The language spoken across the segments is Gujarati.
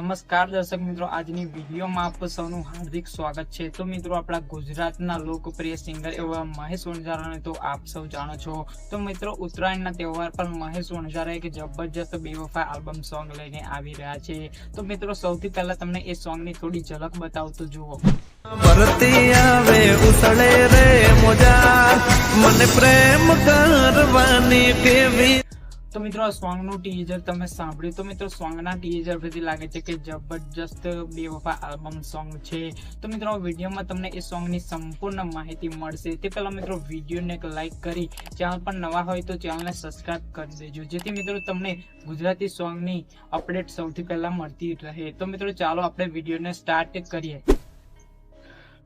નમસ્કાર દર્શક મિત્રો, આજની વિડીયોમાં આપ સૌનું હાર્દિક સ્વાગત છે। તો મિત્રો, આપણા ગુજરાતના લોકપ્રિય સિંગર એવા મહેશ વણજારાને તો આપ સૌ જાણો છો। તો મિત્રો, ઉત્તરાયણના તહેવાર પર મહેશ વણજારા એક જબરજસ્ત બેવફા આલ્બમ સોંગ લઈને આવી રહ્યા છે। તો મિત્રો, સૌથી પહેલા તમને એ સોંગની થોડી ઝલક બતાવતો જુઓ। ભરતી આવે ઉસળે રે મોજા મને પ્રેમ કરવાની કેવી। તો મિત્રો, આ સોંગનું ટીઝર તમે સાંભળ્યું। તો મિત્રો, સોંગના ટીઝર પરથી લાગે છે કે જબરજસ્ત બેવફા આલ્બમ સોંગ છે। તો મિત્રો, આ વિડીયોમાં તમને એ સોંગની સંપૂર્ણ માહિતી મળશે। તે પહેલા મિત્રો, વિડીયોને એક લાઈક કરી ચેનલ પર નવા હોય તો ચેનલને સબસ્ક્રાઇબ કરી દેજો, જેથી મિત્રો તમને ગુજરાતી સોંગની અપડેટ સૌથી પહેલા મળતી રહે। તો મિત્રો, ચાલો આપણે વિડીયોને સ્ટાર્ટ કરીએ।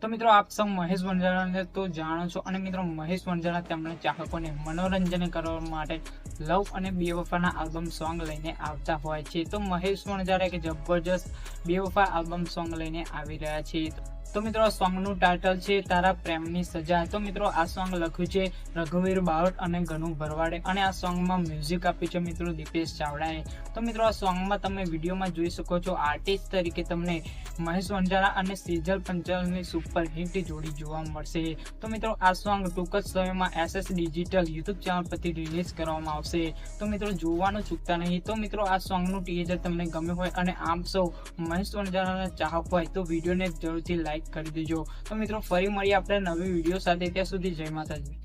તો મિત્રો, આપ સૌ મહેશ વણજારાને તો જાણો છો, અને મિત્રો મહેશ વણજારા તેમના ચાહકોને મનોરંજન કરવા માટે લવ અને બેવફાના આલ્બમ સોંગ લઈને આવતા હોય છે। તો મહેશ વણજારા એક જબરજસ્ત બેવફા આલ્બમ સોંગ લઈને આવી રહ્યા છે। તો મિત્રો, આ સોંગનું ટાઇટલ છે તારા પ્રેમની સજા। તો મિત્રો, આ સોંગ લખ્યું છે રઘુવીર બાવટ અને ગનુ ભરવાડે, અને આ સોંગમાં મ્યુઝિક આપ્યું છે મિત્રો દીપેશ ચાવડાએ। તો મિત્રો, આ સોંગમાં તમે વિડીયોમાં જોઈ શકો છો, આર્ટિસ્ટ તરીકે તમને મહેશ વણજારા અને સેજલ પંચાલની સુપર હિટ જોડી જોવા મળશે। તો મિત્રો, આ સોંગ ટૂંક જ સમયમાં SS ડિજિટલ યુટ્યુબ ચેનલ પરથી રિલીઝ કરવામાં આવશે। તો મિત્રો, જોવાનું ચૂકતા નહીં। તો મિત્રો, આ સોંગનું ટીઝર તમને ગમ્યું હોય અને આપ સૌ મહેશ વણજારાના ચાહક હોય તો વિડીયોને જરૂરથી લાઈક કરી દેજો। તો મિત્રો, ફરી મળીએ આપણે નવી વિડીયો સાથે। ત્યાં સુધી જય માતાજી।